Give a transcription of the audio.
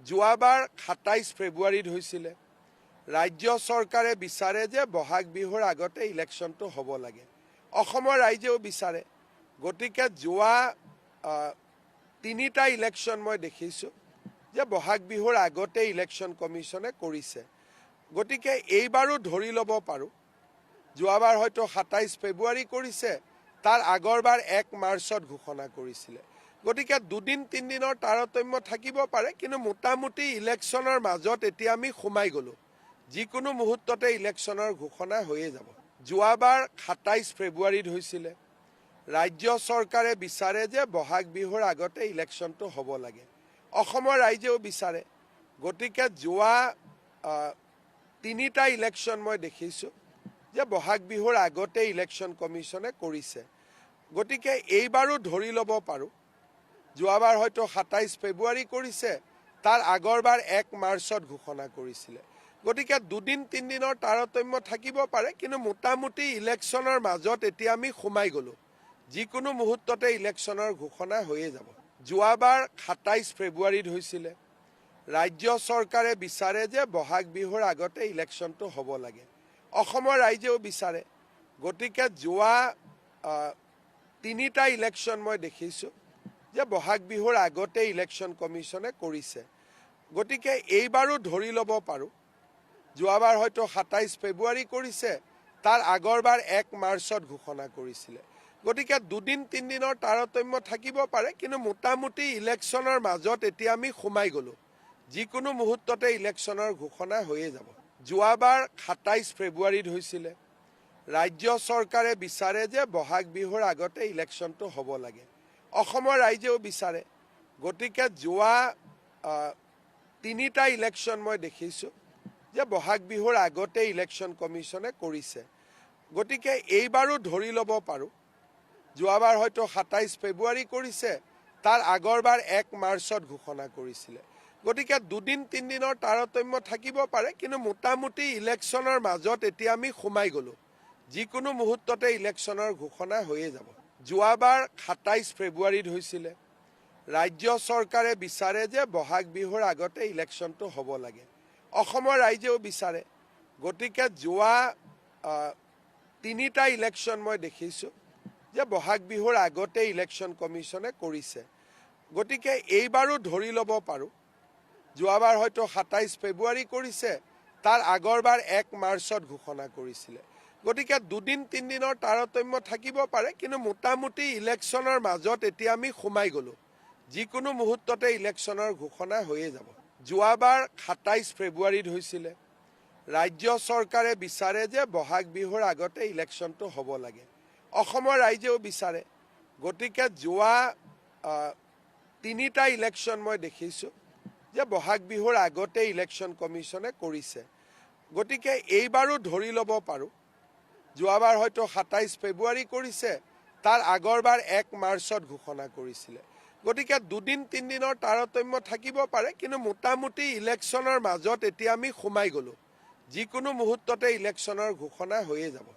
যোৱাবাৰ ২৭ ফেব্ৰুৱাৰীত হৈছিলে। ৰাজ্য চৰকাৰে বিচাৰে যে বহাগ বিহুৰ আগতে ইলেকশ্যনটো হ'ব লাগে। অসমৰ ৰাইজেও বিচাৰে। গতিকে যোৱা তিনিটা ইলেকশ্যন মই দেখিছোঁ যে বহাগ বিহুৰ আগতে ইলেকশ্যন কমিশ্যনে কৰিছে। গতিকে এইবাৰো ধৰি ল'ব পাৰোঁ, যোৱাবাৰ হয়তো ২৭ ফেব্ৰুৱাৰী কৰিছে, তাৰ আগৰবাৰ ১ মাৰ্চত ঘোষণা কৰিছিলে। গতিকে দুদিন তিনিদিনৰ তাৰতম্য থাকিব পাৰে, কিন্তু মোটামুটি ইলেকশ্যনৰ মাজত এতিয়া আমি সোমাই গ'লোঁ। যিকোনো মুহূৰ্ততে ইলেকশ্যনৰ ঘোষণা হৈয়ে যাব। যোৱাবাৰ ২৭ ফেব্ৰুৱাৰীত হৈছিলে। ৰাজ্য চৰকাৰে বিচাৰে যে বহাগ বিহুৰ আগতে ইলেকশ্যনটো হ'ব লাগে। অসমৰ ৰাইজেও বিচাৰে। গতিকে যোৱা তিনিটা ইলেকশ্যন মই দেখিছোঁ যে বহাগ বিহুৰ আগতে ইলেকশ্যন কমিশ্যনে কৰিছে। গতিকে এইবাৰো ধৰি ল'ব পাৰোঁ, যোৱাবাৰ হয়তো ২৭ ফেব্ৰুৱাৰী কৰিছে, তাৰ আগৰবাৰ ১ মাৰ্চত ঘোষণা কৰিছিলে। গতিকে দুদিন তিনিদিনৰ তাৰতম্য থাকিব পাৰে, কিন্তু মোটামুটি ইলেকশ্যনৰ মাজত এতিয়া আমি সোমাই গ'লোঁ। যিকোনো মুহূৰ্ততে ইলেকশ্যনৰ ঘোষণা হৈয়ে যাব। যোৱাবাৰ ২৭ ফেব্ৰুৱাৰীত হৈছিলে। ৰাজ্য চৰকাৰে বিচাৰে যে বহাগ বিহুৰ আগতে ইলেকশ্যনটো হ'ব লাগে। অসমৰ ৰাইজেও বিচাৰে। গতিকে যোৱা তিনিটা ইলেকশ্যন মই দেখিছোঁ যে বহাগ বিহুৰ আগতে ইলেকশ্যন কমিশ্যনে কৰিছে। গতিকে এইবাৰো ধৰি ল'ব পাৰোঁ, যোৱাবাৰ হয়তো ২৭ ফেব্ৰুৱাৰী কৰিছে, তাৰ আগৰবাৰ ১ মাৰ্চত ঘোষণা কৰিছিলে। গতিকে দুদিন তিনিদিনৰ তাৰতম্য থাকিব পাৰে, কিন্তু মোটামুটি ইলেকশ্যনৰ মাজত এতিয়া আমি সোমাই গ'লোঁ। যিকোনো মুহূৰ্ততে ইলেকশ্যনৰ ঘোষণা হৈয়ে যাব। যোৱাবাৰ ২৭ ফেব্ৰুৱাৰীত হৈছিলে। ৰাজ্য চৰকাৰে বিচাৰে যে বহাগ বিহুৰ আগতে ইলেকশ্যনটো হ'ব লাগে। অসমৰ ৰাইজেও বিচাৰে। গতিকে যোৱা তিনিটা ইলেকশ্যন মই দেখিছোঁ যে বহাগ বিহুৰ আগতে ইলেকশ্যন কমিশ্যনে কৰিছে। গতিকে এইবাৰো ধৰি ল'ব পাৰোঁ, যোৱাবাৰ হয়তো ২৭ ফেব্ৰুৱাৰী কৰিছে, তাৰ আগৰবাৰ ১ মাৰ্চত ঘোষণা কৰিছিলে। গতিকে দুদিন তিনিদিনৰ তাৰতম্য থাকিব পাৰে, কিন্তু মোটামুটি ইলেকশ্যনৰ মাজত এতিয়া আমি সোমাই গ'লোঁ। যিকোনো মুহূৰ্ততে ইলেকশ্যনৰ ঘোষণা হৈয়ে যাব। যোৱাবাৰ ২৭ ফেব্ৰুৱাৰীত হৈছিলে। ৰাজ্য চৰকাৰে বিচাৰে যে বহাগ বিহুৰ আগতে ইলেকশ্যনটো হ'ব লাগে। অসমৰ ৰাইজেও বিচাৰে। গতিকে যোৱা তিনিটা ইলেকশ্যন মই দেখিছোঁ যে বহাগ বিহুৰ আগতে ইলেকশ্যন কমিশ্যনে কৰিছে। গতিকে এইবাৰো ধৰি ল'ব পাৰোঁ, যোৱাবাৰ হয়তো ২৭ ফেব্ৰুৱাৰী কৰিছে, তাৰ আগৰবাৰ ১ মাৰ্চত ঘোষণা কৰিছিলে। গতিকে দুদিন তিনিদিনৰ তাৰতম্য থাকিব পাৰে, কিন্তু মোটামুটি ইলেকশ্যনৰ মাজত এতিয়া আমি সোমাই গ'লোঁ। যিকোনো মুহূৰ্ততে ইলেকশ্যনৰ ঘোষণা হৈয়ে যাব। যোৱাবাৰ ২৭ ফেব্ৰুৱাৰীত হৈছিলে। ৰাজ্য চৰকাৰে বিচাৰে যে বহাগ বিহুৰ আগতে ইলেকশ্যনটো হ'ব লাগে। অসমৰ ৰাইজেও বিচাৰে। গতিকে যোৱা তিনিটা ইলেকশ্যন মই দেখিছোঁ যে বহাগ বিহুৰ আগতে ইলেকশ্যন কমিশ্যনে কৰিছে। গতিকে এইবাৰো ধৰি ল'ব পাৰোঁ, যোৱাবাৰ হয়তো ২৭ ফেব্ৰুৱাৰী কৰিছে, তাৰ আগৰবাৰ ১ মাৰ্চত ঘোষণা কৰিছিলে। গতিকে দুদিন তিনিদিনৰ তাৰতম্য থাকিব পাৰে, কিন্তু মোটামুটি ইলেকশ্যনৰ মাজত এতিয়া আমি সোমাই গ'লোঁ। যিকোনো মুহূৰ্ততে ইলেকশ্যনৰ ঘোষণা হৈয়ে যাব।